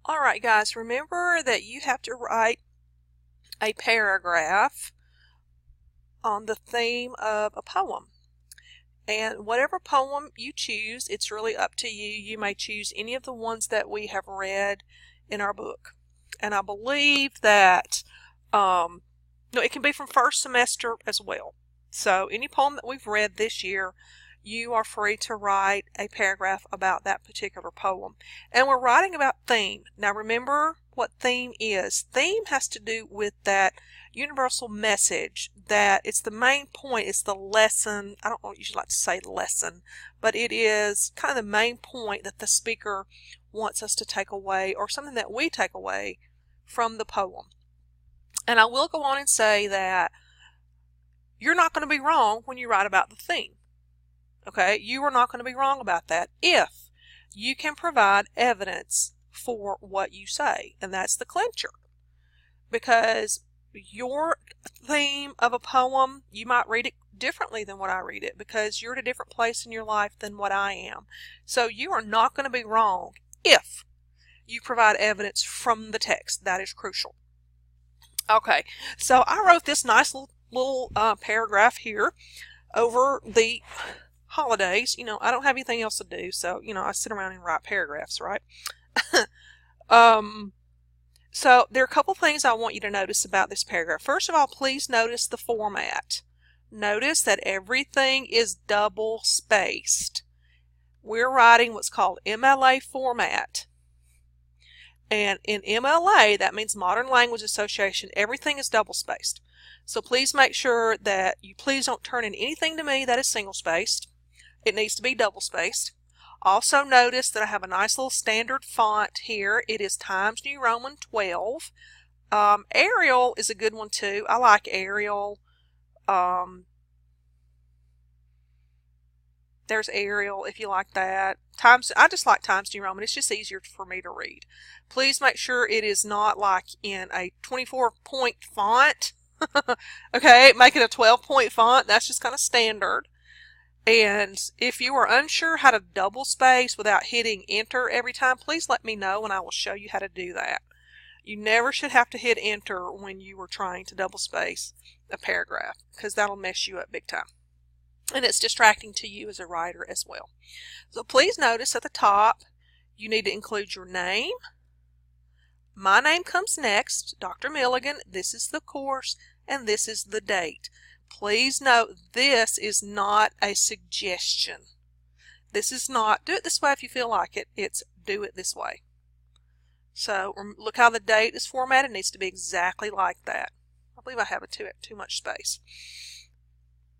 Alright guys, remember that you have to write a paragraph on the theme of a poem. And whatever poem you choose, it's really up to you. You may choose any of the ones that we have read in our book. And I believe that, no, it can be from first semester as well. So any poem that we've read this year, you are free to write a paragraph about that particular poem. And we're writing about theme. Now remember what theme is. Theme has to do with that universal message, that it's the main point, it's the lesson. I don't usually like to say lesson, but it is kind of the main point that the speaker wants us to take away, or something that we take away from the poem. And I will go on and say that you're not going to be wrong when you write about the theme. Okay, you are not going to be wrong about that if you can provide evidence for what you say, and that's the clincher. Because your theme of a poem, you might read it differently than what I read it, because you're at a different place in your life than what I am. So you are not going to be wrong if you provide evidence from the text. That is crucial. Okay, so I wrote this nice little paragraph here over the holidays. You know, I don't have anything else to do, so, you know, I sit around and write paragraphs, right? So there are a couple things I want you to notice about this paragraph. First of all, please notice the format. Notice that everything is double spaced. We're writing what's called MLA format. And in MLA, that means Modern Language Association, everything is double spaced. So please make sure that you please don't turn in anything to me that is single spaced. It needs to be double spaced. Also notice that I have a nice little standard font here. It is Times New Roman 12. Arial is a good one too. I like Arial. There's Arial if you like that. I just like Times New Roman. It's just easier for me to read. Please make sure it is not like in a 24-point font. Okay, make it a 12-point font. That's just kind of standard. And if you are unsure how to double space without hitting enter every time, please let me know and I will show you how to do that. You never should have to hit enter when you are trying to double space a paragraph, because that'll mess you up big time. And it's distracting to you as a writer as well. So please notice at the top, you need to include your name. My name comes next, Dr. Milligan. This is the course, and this is the date. Please note, this is not a suggestion. This is not, do it this way if you feel like it. It's do it this way. So look how the date is formatted. It needs to be exactly like that. I believe I have too much space.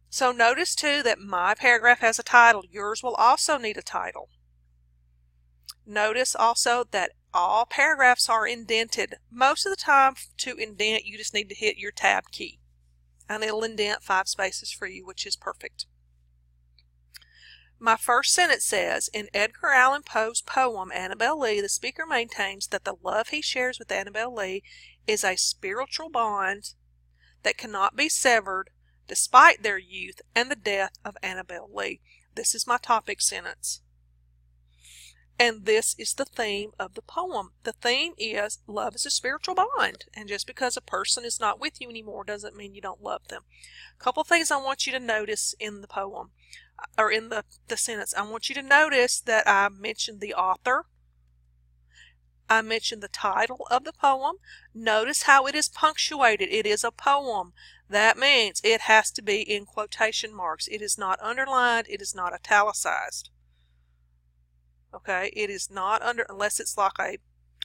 So notice too that my paragraph has a title. Yours will also need a title. Notice also that all paragraphs are indented. Most of the time to indent, you just need to hit your tab key, and it'll indent 5 spaces for you, which is perfect. My first sentence says, in Edgar Allan Poe's poem, Annabel Lee, the speaker maintains that the love he shares with Annabel Lee is a spiritual bond that cannot be severed despite their youth and the death of Annabel Lee. This is my topic sentence. And this is the theme of the poem. The theme is love is a spiritual bond. And just because a person is not with you anymore doesn't mean you don't love them. A couple things I want you to notice in the poem, or in the sentence. I want you to notice that I mentioned the author. I mentioned the title of the poem. Notice how it is punctuated. It is a poem. That means it has to be in quotation marks. It is not underlined. It is not italicized. Okay, it is not unless it's like a,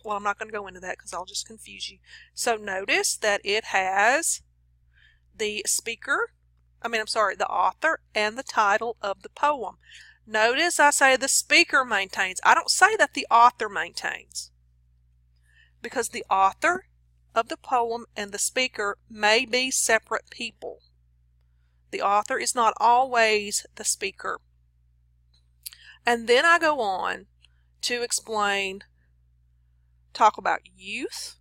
well, I'm not going to go into that because I'll just confuse you. So notice that it has the the author and the title of the poem. Notice I say the speaker maintains. I don't say that the author maintains, because the author of the poem and the speaker may be separate people. The author is not always the speaker. And then I go on to explain, talk about youth.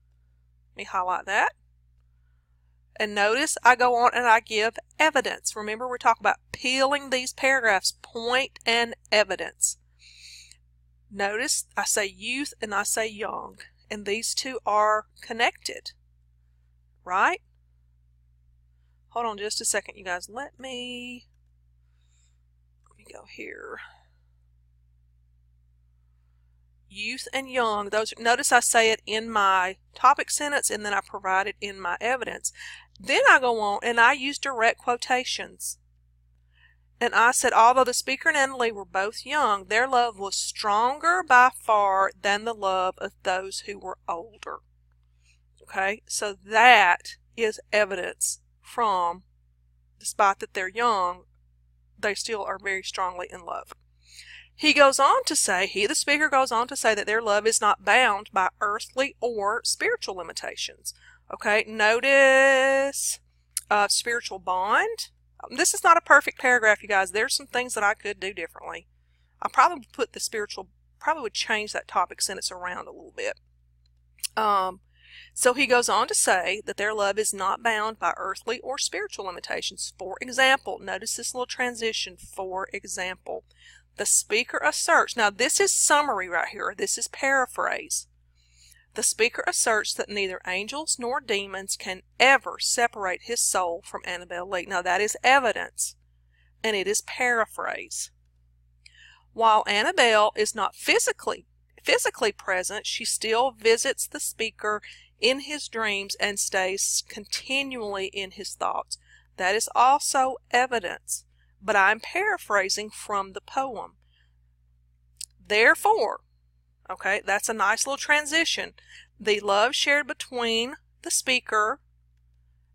Let me highlight that. And notice I go on and I give evidence. Remember, we're talking about peeling these paragraphs, point and evidence. Notice I say youth and I say young. and these two are connected, right? Hold on just a second, you guys. Let me go here. Youth and young, those, notice I say it in my topic sentence and then I provide it in my evidence. Then I go on and I use direct quotations. And I said, although the speaker and Anna Lee were both young, their love was stronger by far than the love of those who were older. Okay, so that is evidence from, despite that they're young, they still are very strongly in love. He goes on to say, the speaker goes on to say that their love is not bound by earthly or spiritual limitations. Okay, notice spiritual bond. This is not a perfect paragraph, you guys. There's some things that I could do differently. I probably would put the spiritual, probably would change that topic sentence around a little bit. So he goes on to say that their love is not bound by earthly or spiritual limitations. For example, notice this little transition, for example. The speaker asserts, now this is summary right here, this is paraphrase. The speaker asserts that neither angels nor demons can ever separate his soul from Annabelle Lee. Now that is evidence, and it is paraphrase. While Annabelle is not physically present, she still visits the speaker in his dreams and stays continually in his thoughts. That is also evidence, but I'm paraphrasing from the poem. Therefore, okay, that's a nice little transition. The love shared between the speaker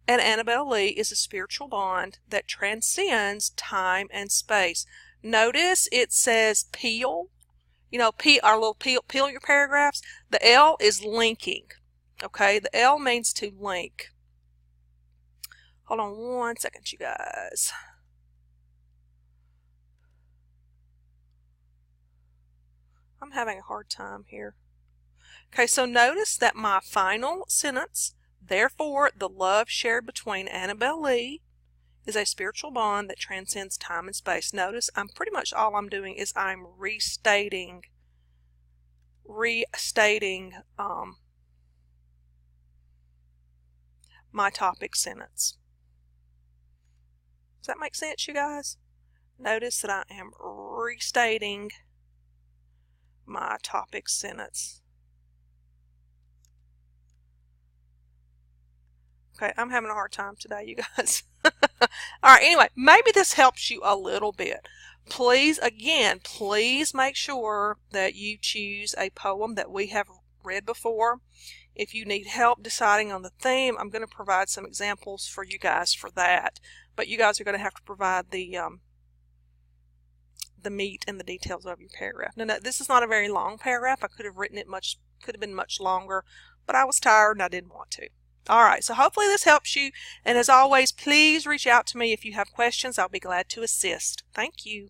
and Annabelle Lee is a spiritual bond that transcends time and space. Notice it says peel. You know, our little peel your paragraphs. The L is linking. Okay, the L means to link. Hold on one second, you guys. I'm having a hard time here. Okay, so notice that my final sentence, therefore, the love shared between Annabelle Lee is a spiritual bond that transcends time and space. Notice I'm pretty much all I'm doing is I'm restating my topic sentence. Does that make sense, you guys? Notice that I am restating my topic sentence. Okay, I'm having a hard time today, you guys. Alright, anyway, maybe this helps you a little bit. Please, again, please make sure that you choose a poem that we have read before. If you need help deciding on the theme, I'm going to provide some examples for you guys for that. But you guys are going to have to provide the meat and the details of your paragraph. Now, this is not a very long paragraph. I could have written it could have been much longer, but I was tired and I didn't want to. All right, so hopefully this helps you. And as always, please reach out to me if you have questions. I'll be glad to assist. Thank you.